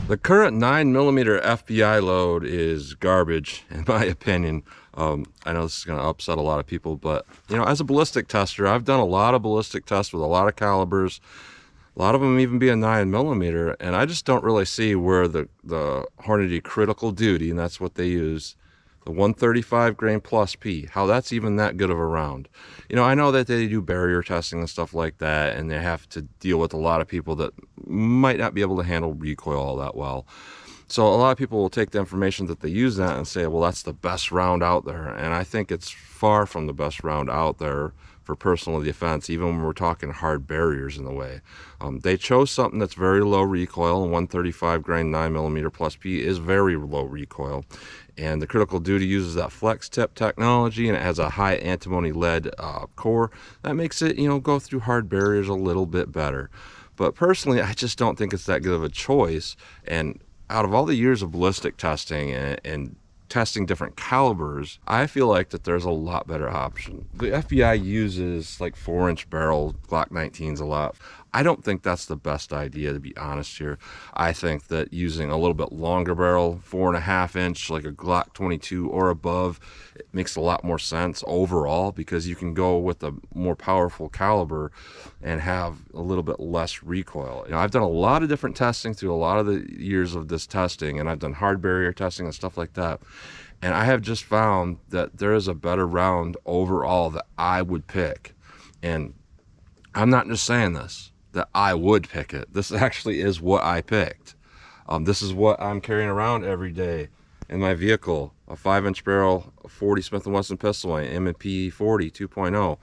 The current 9mm FBI load is garbage, in my opinion. I know this is going to upset a lot of people, but as a ballistic tester, I've done a lot of ballistic tests with a lot of calibers, a lot of them even being 9mm, and I just don't really see where the Hornady critical duty, and that's what they use, the 135 grain plus P, how that's even that good of a round. I know that they do barrier testing and stuff like that, and they have to deal with a lot of people that might not be able to handle recoil all that well. So a lot of people will take the information that they use that and say, well, that's the best round out there. And I think it's far from the best round out there for personal defense, even when we're talking hard barriers in the way. They chose something that's very low recoil, and 135 grain 9mm plus P is very low recoil. And the critical duty uses that flex tip technology, and it has a high antimony lead core. That makes it, go through hard barriers a little bit better. But personally, I just don't think it's that good of a choice. And out of all the years of ballistic testing and testing different calibers, I feel like that there's a lot better option. The FBI uses like 4-inch barrel Glock 19s a lot. I don't think that's the best idea, to be honest here. I think that using a little bit longer barrel, 4.5-inch, like a Glock 22 or above, it makes a lot more sense overall, because you can go with a more powerful caliber and have a little bit less recoil. I've done a lot of different testing through a lot of the years of this testing, and I've done hard barrier testing and stuff like that. And I have just found that there is a better round overall that I would pick. And I'm not just saying this, that I would pick it. This actually is what I picked. This is what I'm carrying around every day in my vehicle. A 5-inch barrel, a 40 Smith & Wesson pistol, an M&P 40 2.0.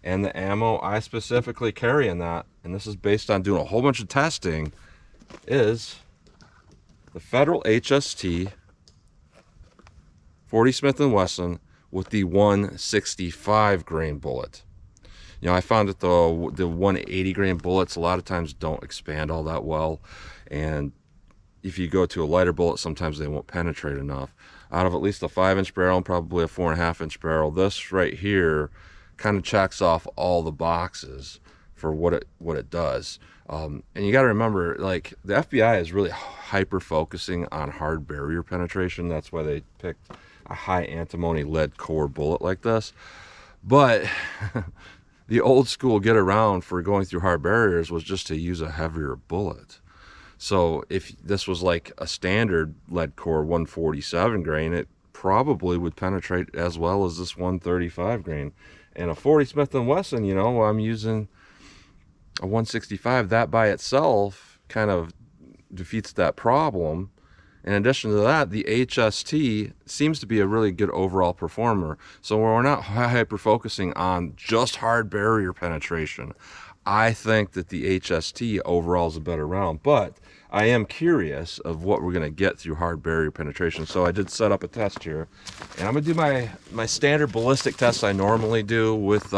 And the ammo I specifically carry in that, and this is based on doing a whole bunch of testing, is the Federal HST 40 Smith & Wesson with the 165 grain bullet. I found that the 180 grain bullets a lot of times don't expand all that well, and if you go to a lighter bullet, sometimes they won't penetrate enough. Out of at least a 5-inch barrel and probably a 4.5-inch barrel, this right here kind of checks off all the boxes for what it does. And you got to remember, like, the FBI is really hyper focusing on hard barrier penetration. That's why they picked a high antimony lead core bullet like this. But the old school get around for going through hard barriers was just to use a heavier bullet. So if this was like a standard lead core 147 grain, it probably would penetrate as well as this 135 grain. And a 40 Smith & Wesson, I'm using a 165. That by itself kind of defeats that problem. In addition to that, the HST seems to be a really good overall performer. So we're not hyper focusing on just hard barrier penetration. I think that the HST overall is a better round, but I am curious of what we're going to get through hard barrier penetration. So I did set up a test here, and I'm going to do my standard ballistic test I normally do with,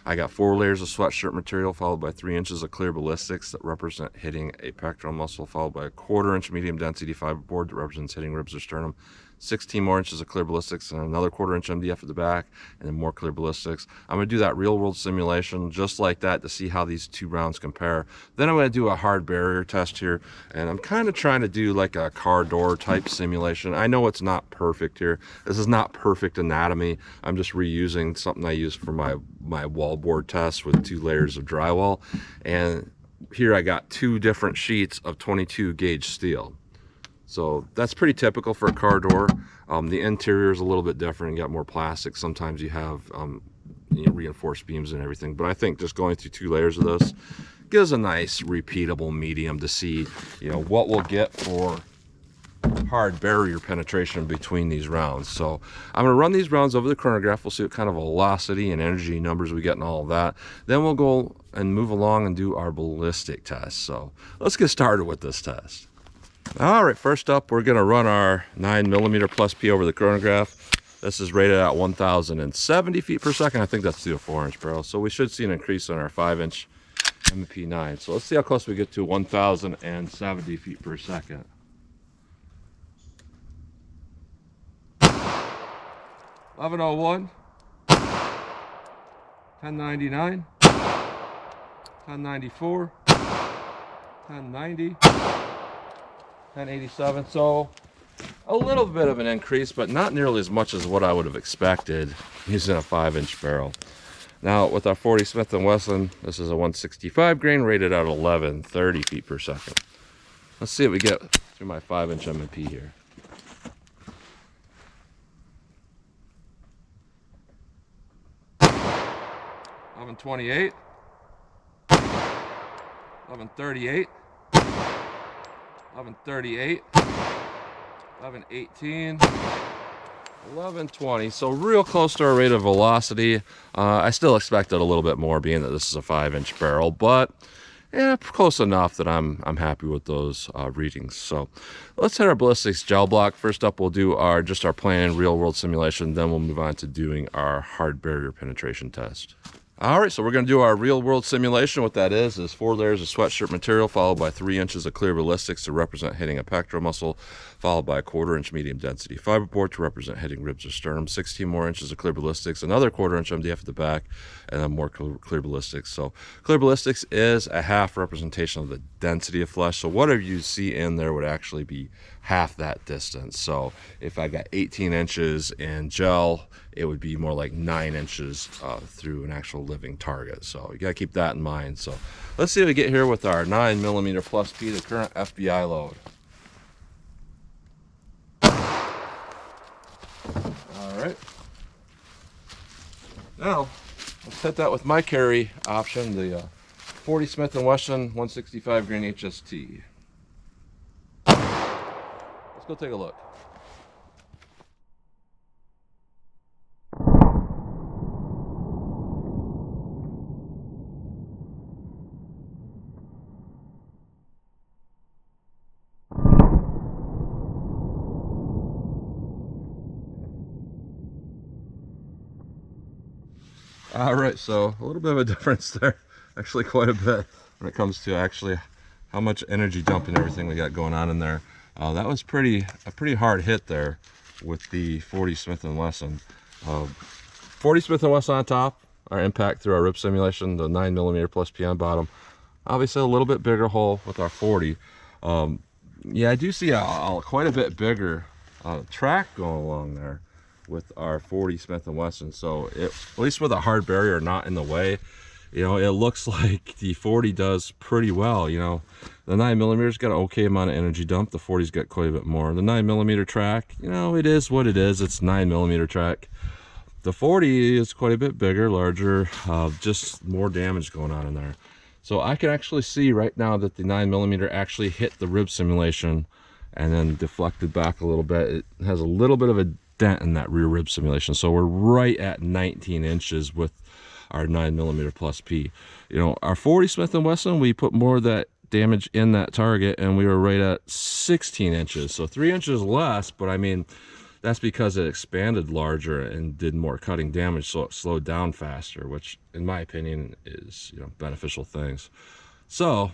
I got 4 layers of sweatshirt material followed by 3 inches of clear ballistics that represent hitting a pectoral muscle, followed by a 1/4-inch medium density fiberboard that represents hitting ribs or sternum, 16 more inches of clear ballistics and another 1/4-inch MDF at the back, and then more clear ballistics. I'm going to do that real world simulation just like that to see how these two rounds compare. Then I'm going to do a hard barrier test here, and I'm kind of trying to do like a car door type simulation. I know it's not perfect here. This is not perfect anatomy. I'm just reusing something I use for my wallboard test with 2 layers of drywall. And here I got 2 different sheets of 22 gauge steel. So that's pretty typical for a car door. The interior is a little bit different. You got more plastic. Sometimes you have reinforced beams and everything. But I think just going through 2 layers of this gives a nice repeatable medium to see what we'll get for hard barrier penetration between these rounds. So I'm going to run these rounds over the chronograph. We'll see what kind of velocity and energy numbers we get and all of that. Then we'll go and move along and do our ballistic test. So let's get started with this test. All right, first up, we're going to run our 9mm+P over the chronograph. This is rated at 1,070 feet per second. I think that's through a 4-inch barrel. So we should see an increase on our 5-inch M&P 9. So let's see how close we get to 1,070 feet per second. 1101, 1099, 1094, 1090, 1087. So a little bit of an increase, but not nearly as much as what I would have expected using a 5-inch barrel. Now with our 40 Smith & Wesson, this is a 165 grain rated at 1130 feet per second. Let's see what we get through my 5-inch M&P here. 1128, 1138, 1138, 1118, 1120. So real close to our rate of velocity. I still expected a little bit more, being that this is a 5-inch barrel, but yeah, close enough that I'm happy with those readings. So let's hit our ballistics gel block. First up, we'll do our plain real world simulation. Then we'll move on to doing our hard barrier penetration test. All right, so we're going to do our real world simulation. What that is 4 layers of sweatshirt material followed by 3 inches of clear ballistics to represent hitting a pectoral muscle, followed by a 1/4 inch medium density fiberboard to represent hitting ribs or sternum, 16 more inches of clear ballistics, another 1/4 inch MDF at the back, and then more clear ballistics. So clear ballistics is a half representation of the density of flesh. So whatever you see in there would actually be half that distance. So if I got 18 inches in gel, it would be more like 9 inches through an actual living target. So you got to keep that in mind. So let's see what we get here with our 9mm+P, the current FBI load. All right. Now let's hit that with my carry option, the 40 Smith & Wesson 165 grain HST. Let's go take a look. All right, so a little bit of a difference there, actually quite a bit when it comes to actually how much energy dump and everything we got going on in there. That was a pretty hard hit there with the 40 Smith & Wesson. 40 Smith & Wesson on top, our impact through our rib simulation, the 9mm+P on bottom. Obviously a little bit bigger hole with our 40. Yeah, I do see quite a bit bigger track going along there with our 40 Smith & Wesson. So at least with a hard barrier not in the way, you know, it looks like the 40 does pretty well. You know, the 9mm got an okay amount of energy dump. The 40's got quite a bit more. The 9mm track, you know, it is what it is. It's 9mm track. The 40 is quite a bit bigger, larger, just more damage going on in there. So I can actually see right now that the 9mm actually hit the rib simulation and then deflected back a little bit. It has a little bit of a dent in that rear rib simulation. So we're right at 19 inches with our 9mm+P. You know, our 40 Smith & Wesson, we put more of that damage in that target and we were right at 16 inches. So 3 inches less, but I mean, that's because it expanded larger and did more cutting damage, so it slowed down faster, which in my opinion is, you know, beneficial things. So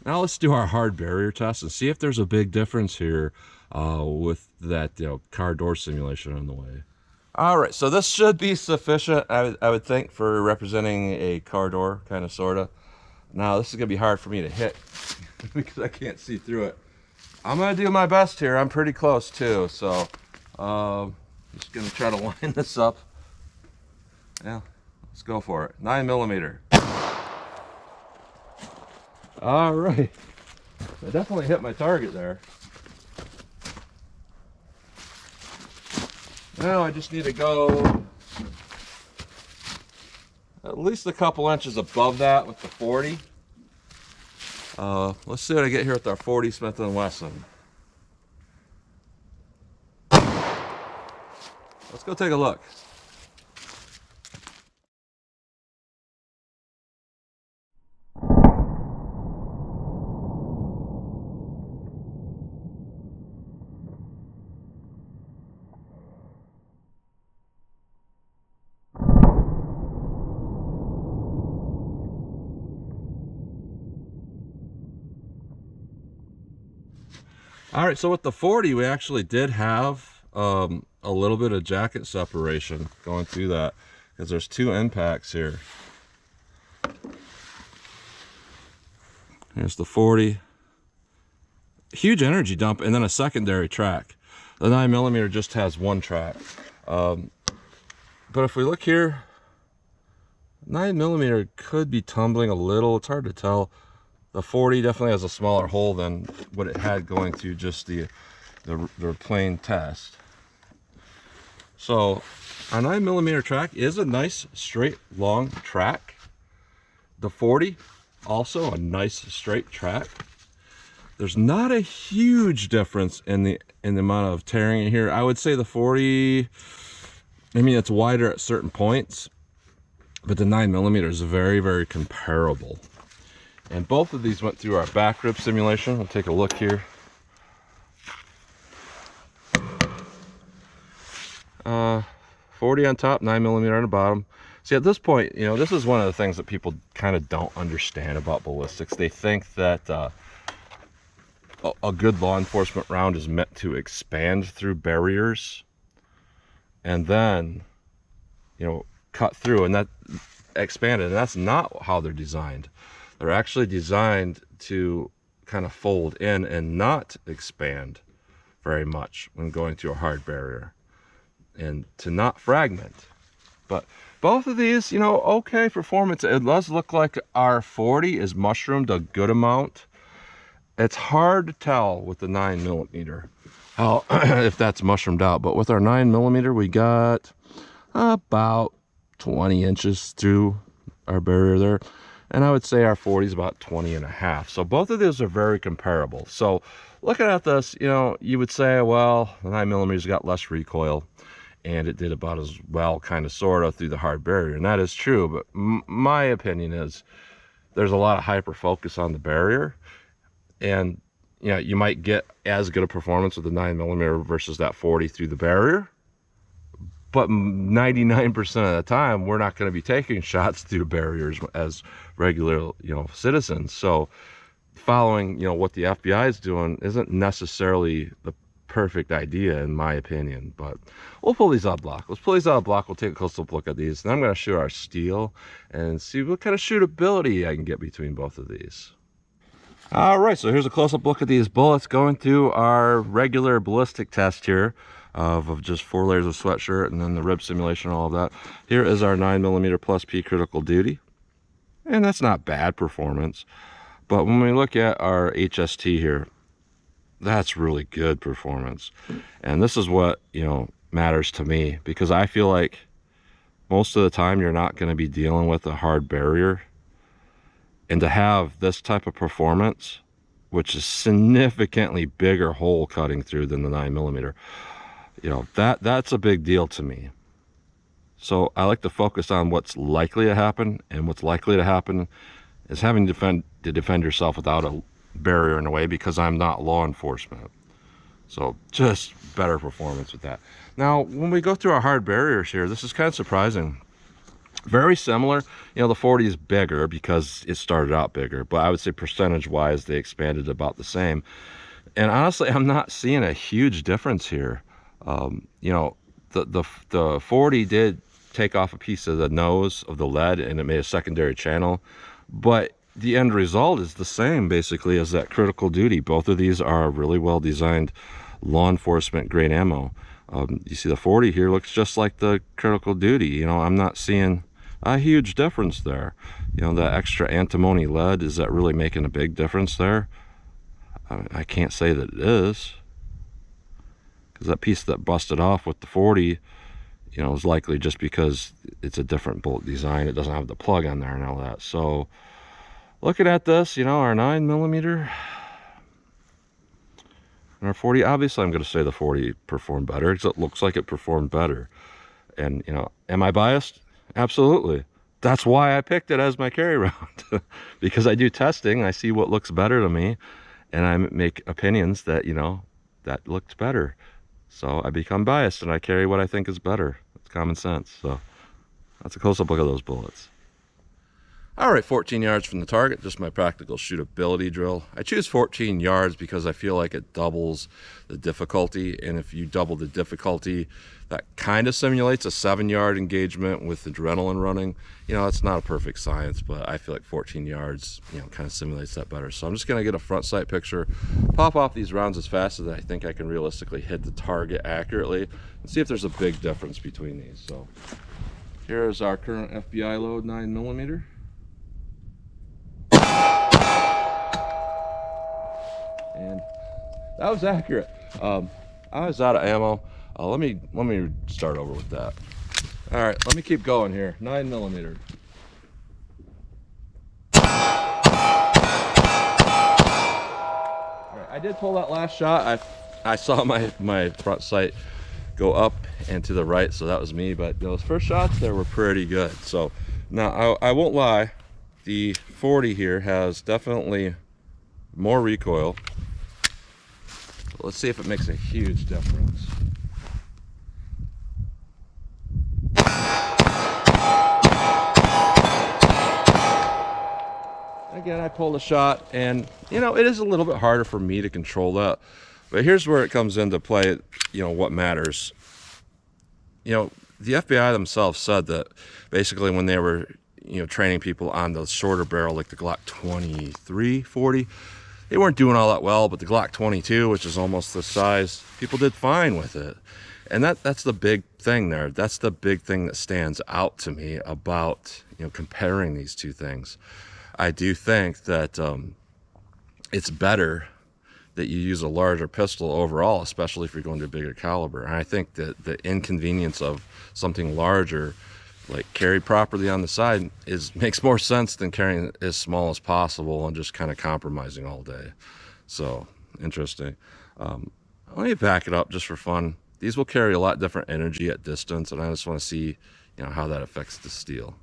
now let's do our hard barrier test and see if there's a big difference here with that, you know, car door simulation on the way. All right, so this should be sufficient, I would think, for representing a car door, kind of, sort of. Now this is gonna be hard for me to hit because I can't see through it. I'm gonna do my best here. I'm pretty close too, so just gonna try to line this up. Yeah, let's go for it. 9mm. All right, I definitely hit my target there. Now I just need to go at least a couple inches above that with the 40. Let's see what I get here with our 40 Smith & Wesson. Let's go take a look. All right, so with the 40, we actually did have a little bit of jacket separation going through that because there's 2 impacts here. Here's the 40, huge energy dump and then a secondary track. The 9mm just has one track. But if we look here, 9mm could be tumbling a little. It's hard to tell. The 40 definitely has a smaller hole than what it had going through just the plain test. So our 9mm track is a nice straight long track. The 40 also a nice straight track. There's not a huge difference in the amount of tearing in here. I would say the 40, I mean, it's wider at certain points, but the 9mm is very, very comparable. And both of these went through our back rib simulation. We'll take a look here. 40 on top, 9mm on the bottom. See, at this point, you know, this is one of the things that people kind of don't understand about ballistics. They think that a good law enforcement round is meant to expand through barriers and then, you know, cut through and that expanded. And that's not how they're designed. They're actually designed to kind of fold in and not expand very much when going through a hard barrier, and to not fragment. But both of these, you know, okay performance. It does look like our 40 is mushroomed a good amount. It's hard to tell with the 9mm how if that's mushroomed out, but with our 9mm we got about 20 inches through our barrier there, and I would say our 40 is about 20 and a half. So both of these are very comparable. So looking at this, you know, you would say, well, the 9mm got less recoil and it did about as well, kind of sort of, through the hard barrier, and that is true. But my opinion is there's a lot of hyper focus on the barrier, and you know, you might get as good a performance with the 9mm versus that 40 through the barrier, but 99% of the time we're not going to be taking shots through barriers as regular, you know, citizens. So following, you know, what the FBI is doing isn't necessarily the perfect idea in my opinion. But we'll pull these out of block. Let's pull these out of block. We'll take a close look at these, and I'm going to shoot our steel and see what kind of shootability I can get between both of these. All right, so here's a close-up look at these bullets going through our regular ballistic test here of just 4 layers of sweatshirt and then the rib simulation, all of that. Here is our 9mm+P critical duty, and that's not bad performance. But when we look at our HST here, that's really good performance. And this is what, you know, matters to me, because I feel like most of the time you're not going to be dealing with a hard barrier. And to have this type of performance, which is significantly bigger hole cutting through than the 9mm, you know, that's a big deal to me. So I like to focus on what's likely to happen, and what's likely to happen is having to defend yourself without a barrier in a way, because I'm not law enforcement. So just better performance with that. Now, when we go through our hard barriers here, this is kind of surprising. Very similar. You know, the 40 is bigger because it started out bigger, but I would say percentage wise they expanded about the same. And honestly, I'm not seeing a huge difference here. You know, the 40 did take off a piece of the nose of the lead and it made a secondary channel, but the end result is the same basically as that critical duty. Both of these are really well designed law enforcement grade ammo. You see the 40 here looks just like the critical duty. You know, I'm not seeing a huge difference there. You know, that extra antimony lead, is that really making a big difference there? I can't say that it is, because that piece that busted off with the 40, you know, is likely just because it's a different bullet design. It doesn't have the plug on there and all that. So looking at this, you know, our 9mm and our 40, obviously I'm going to say the 40 performed better, because it looks like it performed better. And, you know, am I biased? Absolutely. That's why I picked it as my carry round, because I do testing, I see what looks better to me, and I make opinions that, you know, that looked better. So I become biased and I carry what I think is better. It's common sense. So that's a close-up look at those bullets. All right, 14 yards from the target, just my practical shootability drill. I choose 14 yards because I feel like it doubles the difficulty, and if you double the difficulty, that kind of simulates a 7-yard engagement with adrenaline running. You know, it's not a perfect science, but I feel like 14 yards, you know, kind of simulates that better. So I'm just gonna get a front sight picture, pop off these rounds as fast as I think I can realistically hit the target accurately, and see if there's a big difference between these. So here's our current FBI load 9mm. And that was accurate. I was out of ammo. Let me start over with that. All right, let me keep going here. 9mm. All right, I did pull that last shot. I saw my front sight go up and to the right, so that was me. But those first shots there were pretty good. So now I won't lie, the 40 here has definitely more recoil. Let's see if it makes a huge difference. Again, I pulled a shot, and you know, it is a little bit harder for me to control that. But here's where it comes into play, you know, what matters. You know, the FBI themselves said that basically when they were, you know, training people on the shorter barrel like the Glock 23 40, they weren't doing all that well, but the Glock 22, which is almost the size, people did fine with it. And that's the big thing there. That's the big thing that stands out to me about, you know, comparing these two things. I do think that it's better that you use a larger pistol overall, especially if you're going to a bigger caliber. And I think that the inconvenience of something larger, like carried properly on the side, makes more sense than carrying as small as possible and just kind of compromising all day. So interesting. Let me back it up just for fun. These will carry a lot different energy at distance, and I just want to see, you know, how that affects the steel.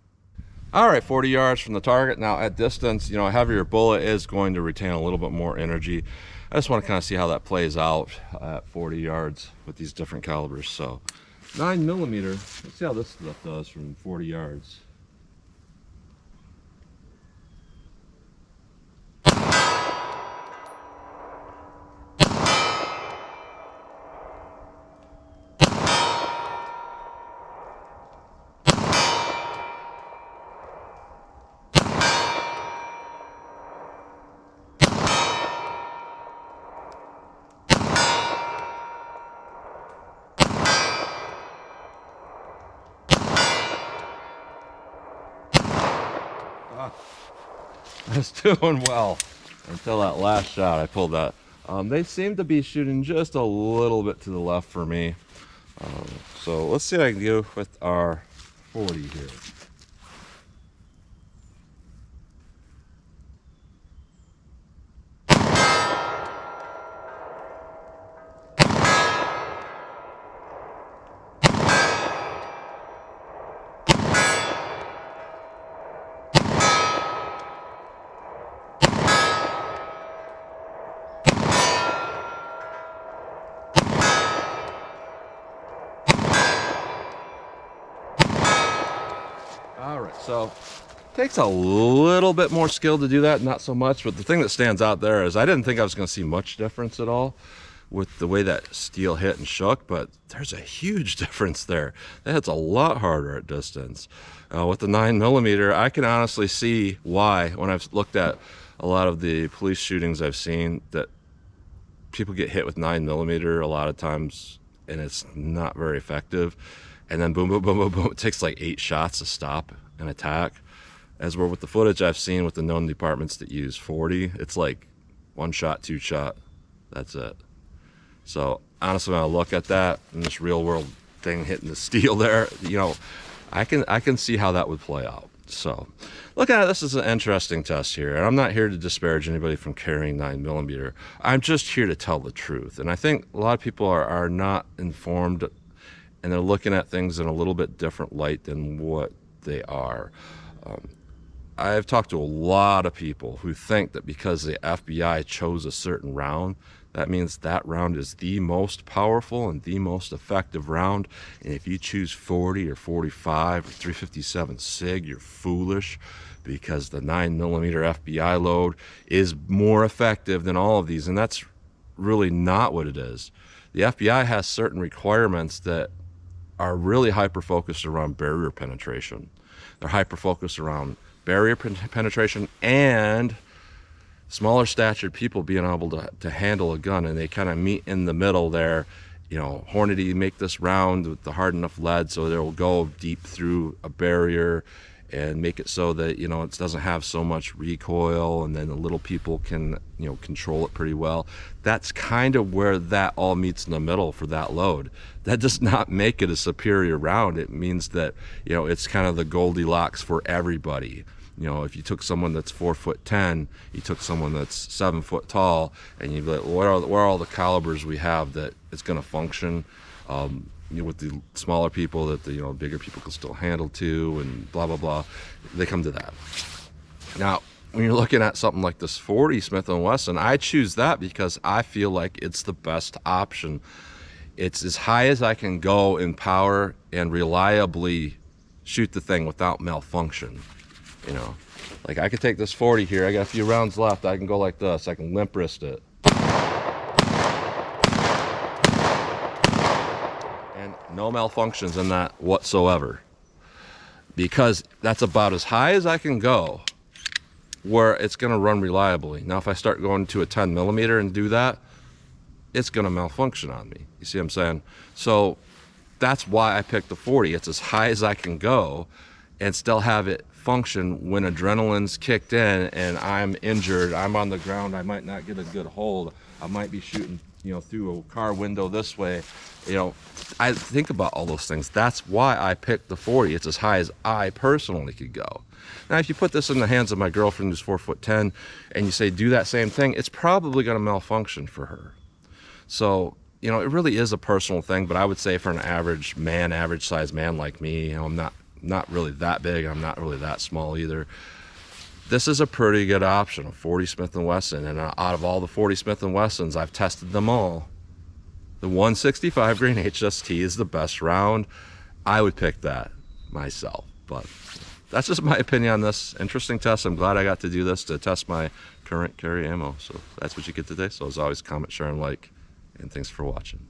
All right, 40 yards from the target. Now at distance, you know, a heavier bullet is going to retain a little bit more energy. I just want to kind of see how that plays out at 40 yards with these different calibers. So 9mm, let's see how this stuff does from 40 yards. I was doing well until that last shot. I pulled that. They seem to be shooting just a little bit to the left for me. So let's see what I can do with our 40 here. All right, so takes a little bit more skill to do that, not so much, but the thing that stands out there is I didn't think I was going to see much difference at all with the way that steel hit and shook, but there's a huge difference there. That hits a lot harder at distance. With the 9mm, I can honestly see why, when I've looked at a lot of the police shootings I've seen, that people get hit with 9mm a lot of times and it's not very effective. And then boom, boom, boom, boom, boom, it takes like 8 shots to stop an attack. As we're with the footage I've seen with the known departments that use 40, it's like 1 shot, 2 shot, that's it. So honestly, when I look at that and this real world thing hitting the steel there, you know, I can see how that would play out. So look at it, this is an interesting test here, and I'm not here to disparage anybody from carrying 9mm. I'm just here to tell the truth. And I think a lot of people are not informed, and they're looking at things in a little bit different light than what they are. I've talked to a lot of people who think that because the FBI chose a certain round, that means that round is the most powerful and the most effective round. And if you choose 40 or 45 or 357 SIG, you're foolish, because the 9mm FBI load is more effective than all of these. And that's really not what it is. The FBI has certain requirements that are really hyper-focused around barrier penetration. They're hyper-focused around barrier penetration and smaller statured people being able to handle a gun, and they kind of meet in the middle there. You know, Hornady make this round with the hard enough lead so that it will go deep through a barrier and make it so that, you know, it doesn't have so much recoil, and then the little people can, you know, control it pretty well. That's kind of where that all meets in the middle for that load. That does not make it a superior round. It means that, you know, it's kind of the Goldilocks for everybody. You know, if you took someone that's 4'10", you took someone that's 7 foot tall, and you'd be like, where are all the calibers we have that it's going to function? You know, with the smaller people that the, you know, bigger people can still handle too, and blah blah blah. They come to that. Now, when you're looking at something like this 40 Smith & Wesson, I choose that because I feel like it's the best option. It's as high as I can go in power and reliably shoot the thing without malfunction. You know, like I could take this 40 here. I got a few rounds left. I can go like this. I can limp wrist it. And no malfunctions in that whatsoever. Because that's about as high as I can go where it's going to run reliably. Now, if I start going to a 10mm and do that, it's going to malfunction on me. You see what I'm saying? So that's why I picked the 40. It's as high as I can go and still have it function when adrenaline's kicked in and I'm injured, I'm on the ground, I might not get a good hold, I might be shooting, you know, through a car window this way. You know, I think about all those things. That's why I picked the 40. It's as high as I personally could go. Now, if you put this in the hands of my girlfriend who's 4'10" and you say do that same thing, it's probably going to malfunction for her. So, you know, it really is a personal thing, but I would say for an average sized man like me, you know, I'm not really that big, I'm not really that small either. This is a pretty good option, a 40 Smith & Wesson, and out of all the 40 Smith & Wessons, I've tested them all. The 165 grain HST is the best round. I would pick that myself, but that's just my opinion on this interesting test. I'm glad I got to do this to test my current carry ammo. So that's what you get today. So as always, comment, share, and like, and thanks for watching.